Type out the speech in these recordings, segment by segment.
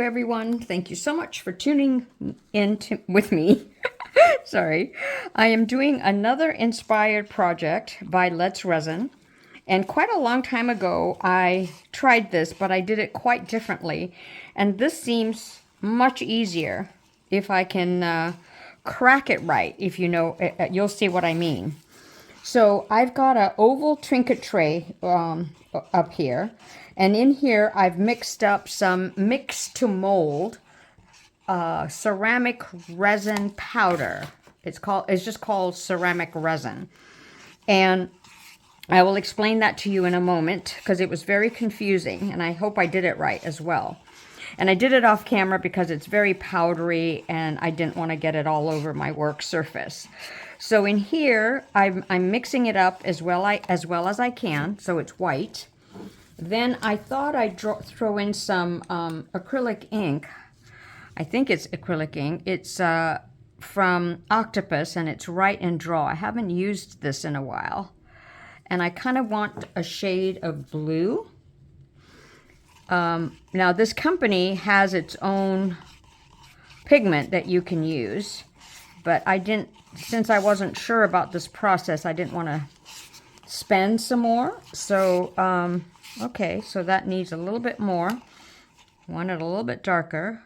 everyone. Thank you so much for tuning in with me. Sorry. I am doing another inspired project by Resin. And quite a long time ago, I tried this, but I did it quite differently. And this seems much easier if I can crack it right. If you know, you'll see what I mean. So I've got an oval trinket tray up here. And in here, I've mixed up some Mix2Mold ceramic resin powder. It's just called ceramic resin. And I will explain that to you in a moment because it was very confusing, and I hope I did it right as well. And I did it off camera because it's very powdery and I didn't want to get it all over my work surface. So in here, I'm mixing it up as well as I can, so it's white. Then I thought I'd throw in some acrylic ink. I think it's acrylic ink. It's from Octopus, and it's Write and Draw. I haven't used this in a while. And I kind of want a shade of blue. Now, this company has its own pigment that you can use. But since I wasn't sure about this process, I didn't want to spend some more. So, okay, so that needs a little bit more. I want it a little bit darker.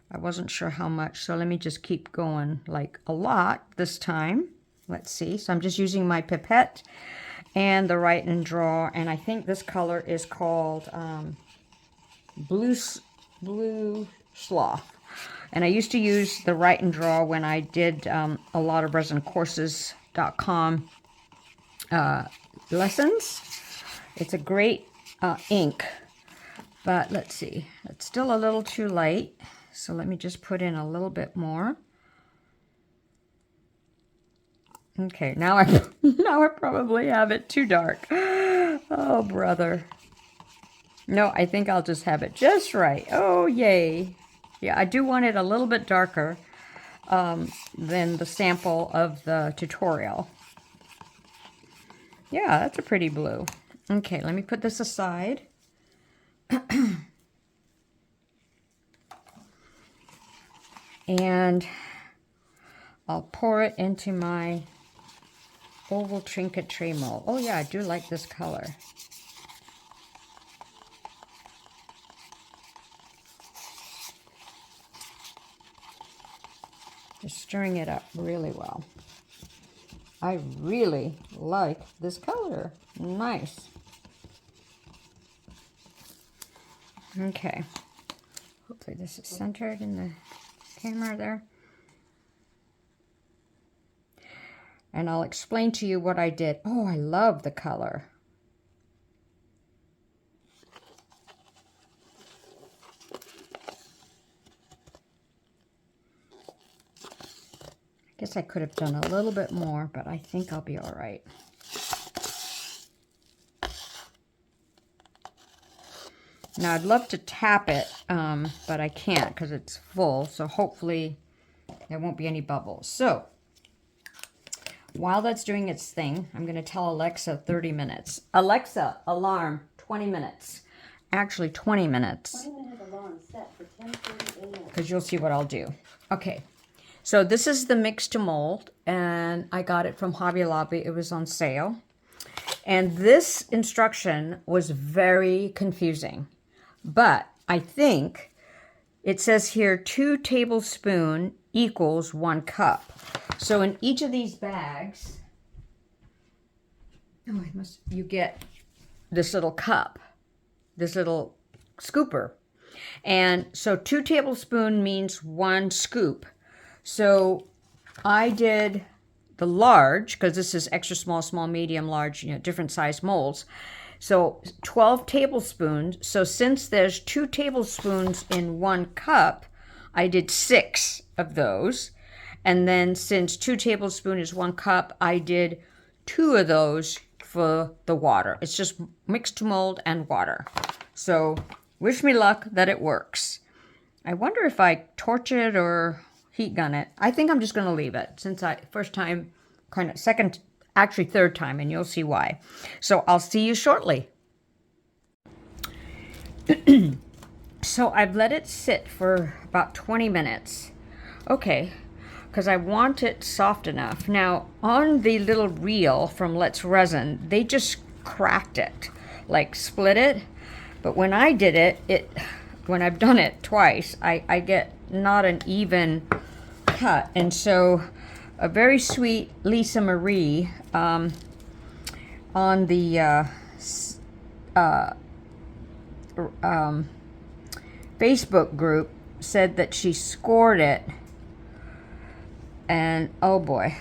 I wasn't sure how much, so let me just keep going, like a lot this time. Let's see. So I'm just using my pipette and the Write and Draw, and I think this color is called Blue Sloth. And I used to use the Write and Draw when I did a lot of resincourses.com lessons. It's a great ink, but let's see. It's still a little too light, so let me just put in a little bit more. Okay, now I probably have it too dark. Oh, brother. No, I think I'll just have it just right. Oh, yay. Yeah, I do want it a little bit darker than the sample of the tutorial. Yeah, that's a pretty blue. Okay, let me put this aside. And I'll pour it into my oval trinket tray mold. Oh yeah, I do like this color. Just stirring it up really well. I really like this color. Nice. Okay. Hopefully this is centered in the camera there. And I'll explain to you what I did. Oh, I love the color. I guess I could have done a little bit more, but I think I'll be all right. Now, I'd love to tap it, but I can't because it's full. So hopefully there won't be any bubbles. So while that's doing its thing, I'm going to tell Alexa 30 minutes. Alexa, alarm, 20 minutes. Actually, 20 minutes. 20-minute alarm set for 10:30 a.m. Because you'll see what I'll do. Okay. So this is the Mix2Mold, and I got it from Hobby Lobby. It was on sale. And this instruction was very confusing. But I think it says here 2 tablespoons equals 1 cup. So in each of these bags, you get this little cup, this little scooper. And so 2 tablespoons means 1 scoop. So I did the large, because this is extra small, small, medium, large, different size molds. So 12 tablespoons. So since there's 2 tablespoons in 1 cup, I did 6 of those. And then since 2 tablespoons is 1 cup, I did 2 of those for the water. It's just Mix2Mold and water. So wish me luck that it works. I wonder if I torch it or heat gun it. I think I'm just going to leave it since third time, and you'll see why. So I'll see you shortly. So I've let it sit for about 20 minutes. Okay, because I want it soft enough. Now, on the little reel from Let's Resin, they just cracked it, like split it. But when I did it, when I've done it twice, I get not an even cut. And so a very sweet Lisa Marie on the Facebook group said that she scored it, and oh boy,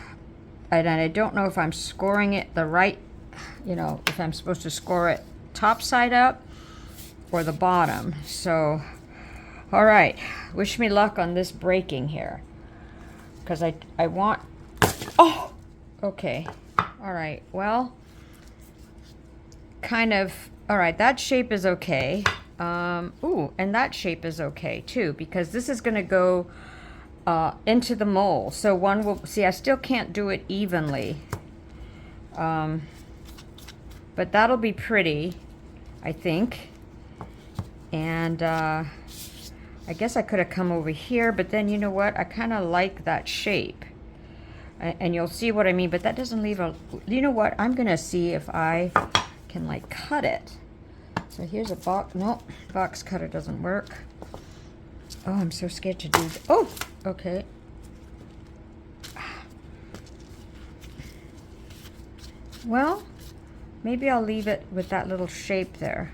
and I don't know if I'm scoring it the right, if I'm supposed to score it top side up or the bottom. So all right, wish me luck on this breaking here, because I want, oh, okay, all right, well, kind of, all right, that shape is okay. Ooh, and that shape is okay too, because this is going to go into the mold. So one will, see, I still can't do it evenly. But that'll be pretty, I think. And I guess I could have come over here, but then you know what? I kind of like that shape. And you'll see what I mean, but that doesn't leave a, you know what? I'm going to see if I can like cut it. So here's a box. No, box cutter doesn't work. Oh, I'm so scared to do that. Oh, okay. Well, maybe I'll leave it with that little shape there.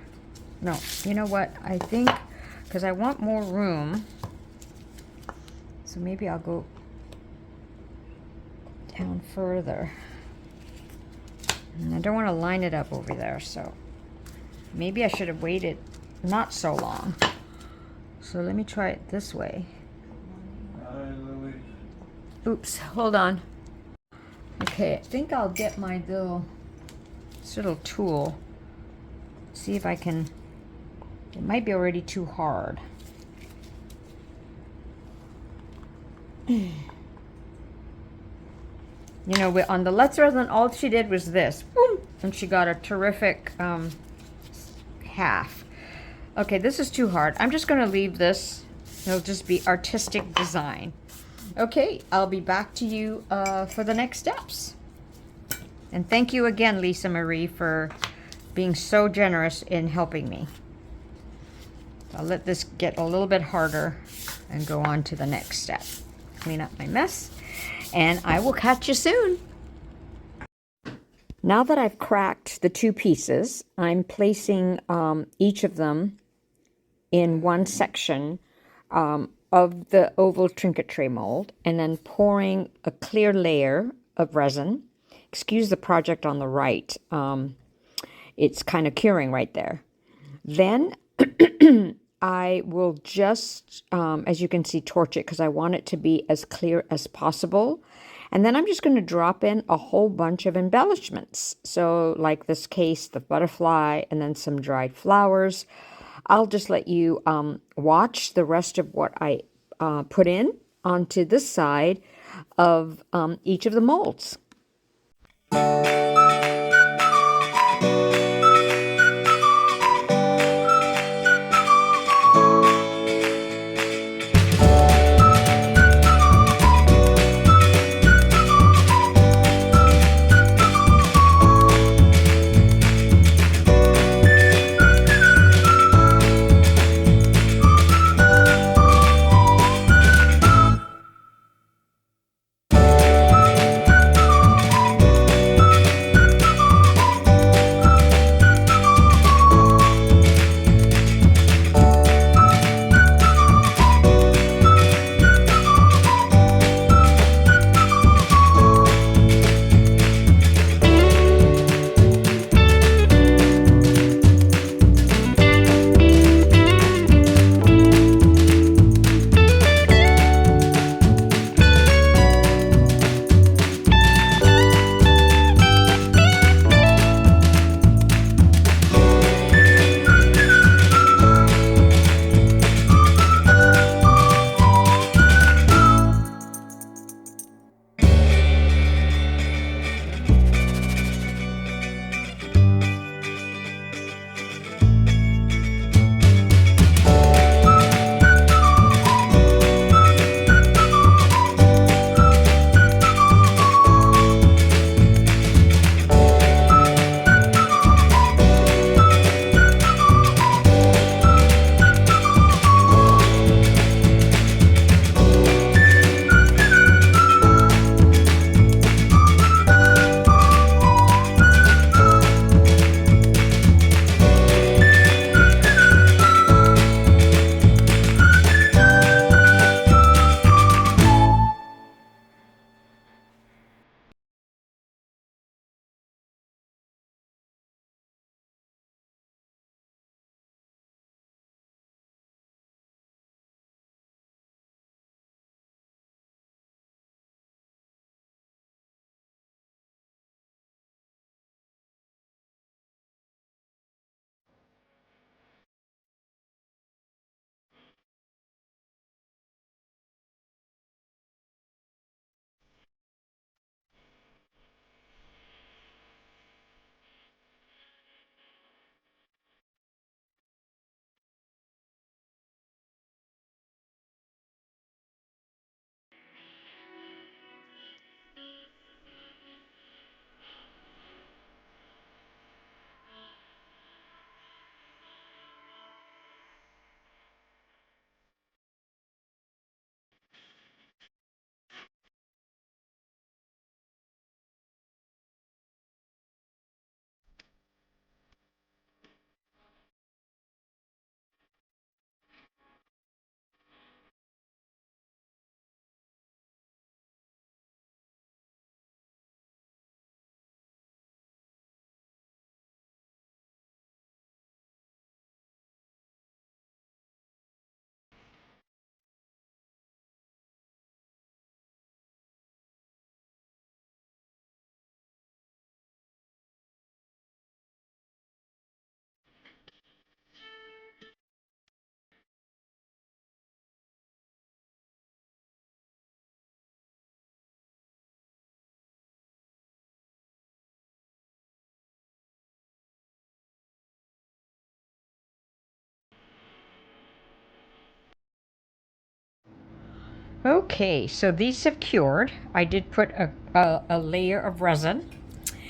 No, you know what? I think, because I want more room, so maybe I'll go down further. And I don't want to line it up over there, so maybe I should have waited not so long. So let me try it this way. Oops, hold on. Okay, I think I'll get my little tool. See if I can, it might be already too hard. You know, on the Let's Resin, all she did was this, boom, and she got a terrific half. Okay, this is too hard. I'm just going to leave this. It'll just be artistic design. Okay, I'll be back to you for the next steps. And thank you again, Lisa Marie, for being so generous in helping me. I'll let this get a little bit harder and go on to the next step. Clean up my mess, and I will catch you soon. Now that I've cracked the two pieces, I'm placing each of them in one section of the oval trinket tray mold, and then pouring a clear layer of resin. Excuse the project on the right. It's kind of curing right there. Then I will just, as you can see, torch it because I want it to be as clear as possible. And then I'm just going to drop in a whole bunch of embellishments. So like this case, the butterfly, and then some dried flowers. I'll just let you watch the rest of what I put in onto this side of each of the molds. Okay, so these have cured. I did put a layer of resin.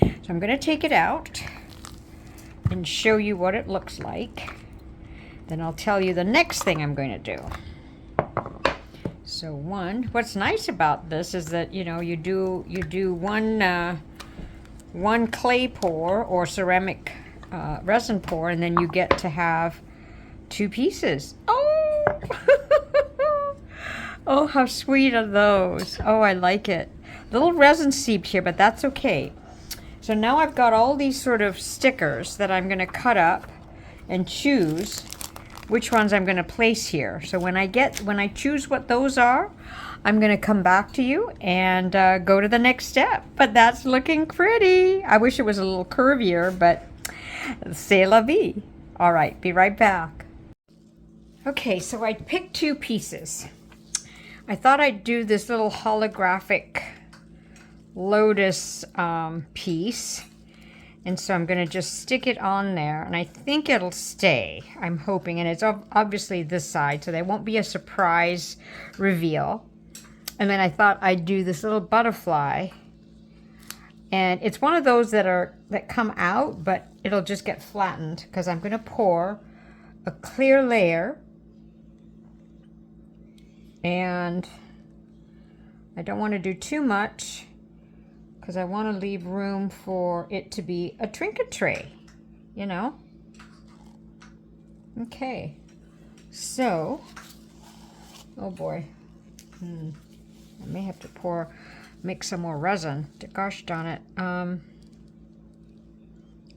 So I'm going to take it out and show you what it looks like. Then I'll tell you the next thing I'm going to do. So what's nice about this is that, you know, you do one clay pour or ceramic resin pour, and then you get to have two pieces. Oh! Oh, how sweet are those. Oh, I like it. Little resin seeped here, but that's okay. So now I've got all these sort of stickers that I'm going to cut up and choose which ones I'm going to place here. So when I choose what those are, I'm going to come back to you and go to the next step. But that's looking pretty. I wish it was a little curvier, but c'est la vie. All right, be right back. Okay, so I picked two pieces. I thought I'd do this little holographic lotus piece. And so I'm going to just stick it on there, and I think it'll stay. I'm hoping, and it's obviously this side, so there won't be a surprise reveal. And then I thought I'd do this little butterfly. And it's one of those that come out, but it'll just get flattened because I'm going to pour a clear layer. And I don't want to do too much because I want to leave room for it to be a trinket tray, you know? Okay, so, oh boy, I may have to mix some more resin. Gosh darn it.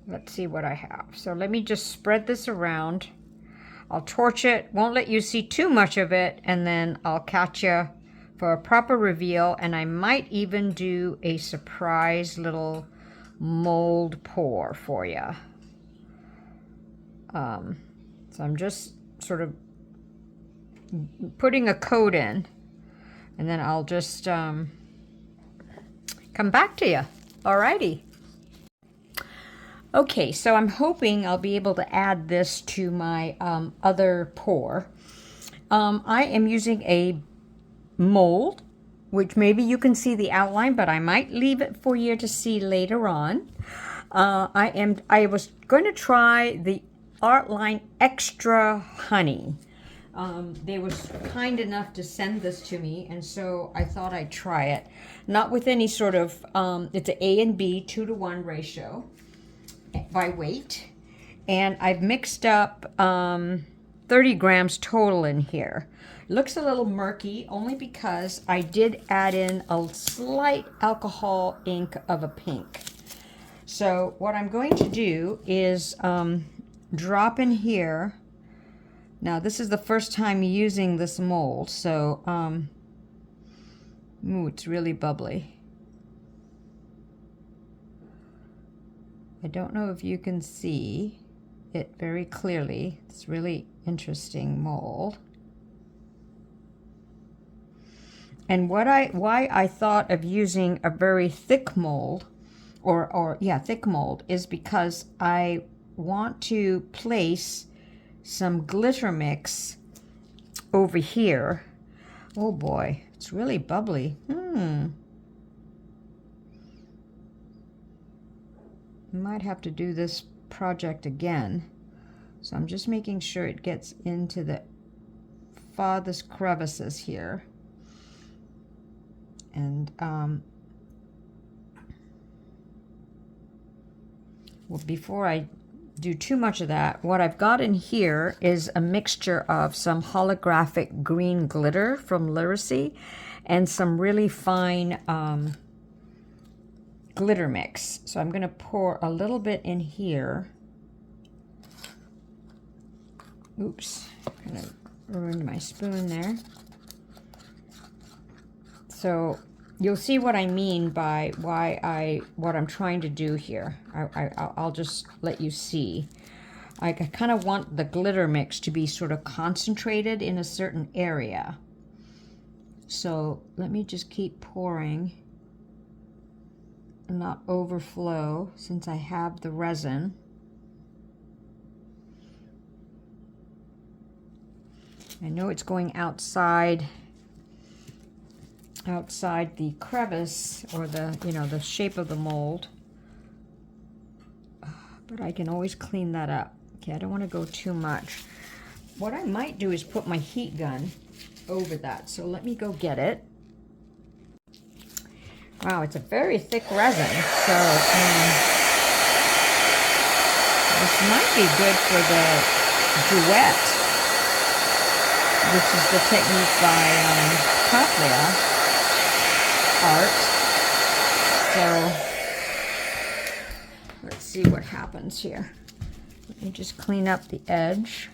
Let's see what I have. So let me just spread this around. I'll torch it, won't let you see too much of it, and then I'll catch you for a proper reveal, and I might even do a surprise little mold pour for you. So I'm just sort of putting a coat in, and then I'll just come back to you. Alrighty. Okay, so I'm hoping I'll be able to add this to my other pour. I am using a mold, which maybe you can see the outline, but I might leave it for you to see later on. I was going to try the Artline Extra Honey. They was kind enough to send this to me, and so I thought I'd try it. Not with any sort of, it's an A and B 2-to-1 ratio by weight, and I've mixed up 30 grams total in here. Looks a little murky only because I did add in a slight alcohol ink of a pink. So what I'm going to do is drop in here. Now this is the first time using this mold, so ooh, it's really bubbly. I don't know if you can see it very clearly. It's really interesting mold. And why I thought of using a very thick mold, thick mold, is because I want to place some glitter mix over here. Oh boy, it's really bubbly. Might have to do this project again. So I'm just making sure it gets into the farthest crevices here. And well, before I do too much of that, what I've got in here is a mixture of some holographic green glitter from Resin and some really fine glitter mix. So I'm going to pour a little bit in here. Oops, kind of ruined my spoon there. So you'll see what I mean by what I'm trying to do here. I'll just let you see. I kind of want the glitter mix to be sort of concentrated in a certain area. So let me just keep pouring and not overflow since I have the resin. I know it's going outside outside the crevice or the, you know, the shape of the mold. But I can always clean that up. Okay, I don't want to go too much. What I might do is put my heat gun over that. So let me go get it. Wow, it's a very thick resin. So this might be good for the duet, which is the technique by Art. So let's see what happens here. Let me just clean up the edge.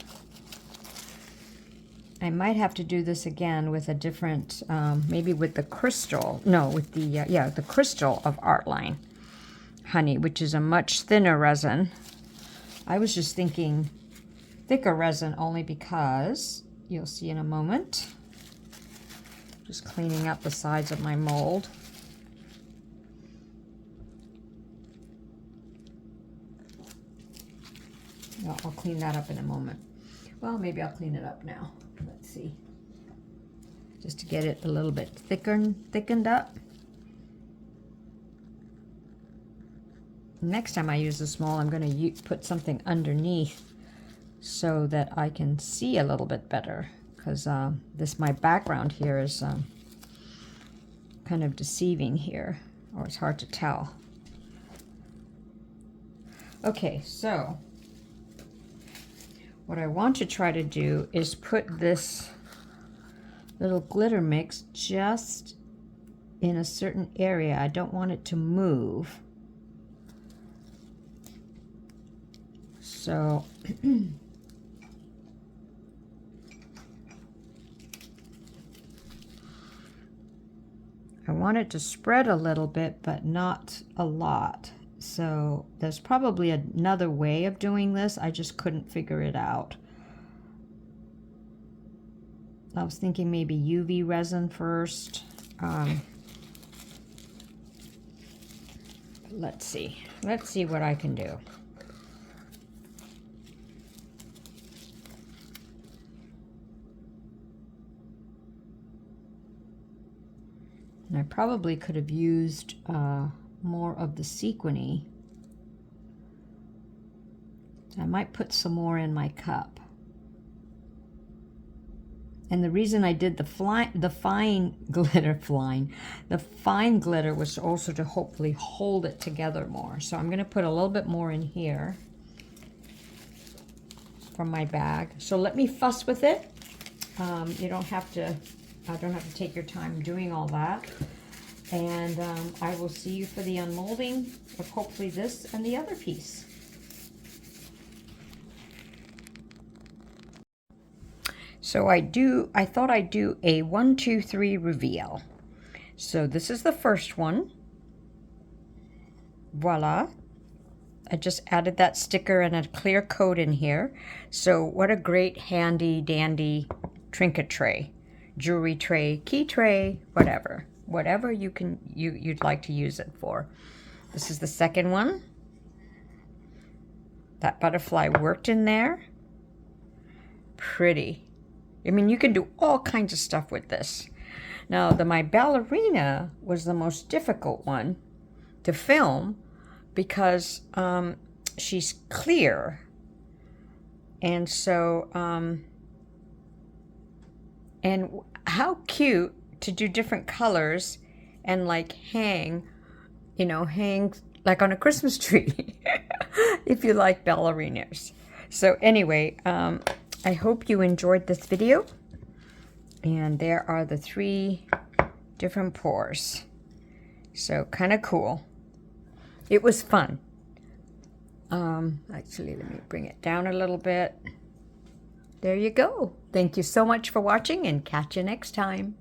I might have to do this again with a different, maybe with the crystal. No, with the, the crystal of Artline Honey, which is a much thinner resin. I was just thinking thicker resin only because, you'll see in a moment. Just cleaning up the sides of my mold. Well, I'll clean that up in a moment. Well, maybe I'll clean it up now. Let's see. Just to get it a little bit thickened up. Next time I use the small, I'm going to put something underneath so that I can see a little bit better. Because my background here is kind of deceiving here, or it's hard to tell. Okay, so what I want to try to do is put this little glitter mix just in a certain area. I don't want it to move. So I want it to spread a little bit, but not a lot. So there's probably another way of doing this. I just couldn't figure it out. I was thinking maybe UV resin first. Let's see. Let's see what I can do. And I probably could have used more of the sequiny. I might put some more in my cup. And the reason I did the fine glitter was also to hopefully hold it together more. So I'm going to put a little bit more in here from my bag. So let me fuss with it. You don't have to. I don't have to take your time doing all that. And I will see you for the unmolding of hopefully this and the other piece. So I thought I'd do a 1, 2, 3 reveal. So this is the first one. Voila. I just added that sticker and a clear coat in here. So what a great handy dandy trinket tray. Jewelry tray, key tray, whatever you'd like to use it for. This is the second one. That butterfly worked in there. Pretty. I mean, you can do all kinds of stuff with this. Now, my ballerina was the most difficult one to film because she's clear, and so and how cute to do different colors and like hang like on a Christmas tree if you like ballerinas. So anyway, I hope you enjoyed this video. And there are the 3 different pours. So kind of cool. It was fun. Actually, let me bring it down a little bit. There you go. Thank you so much for watching, and catch you next time.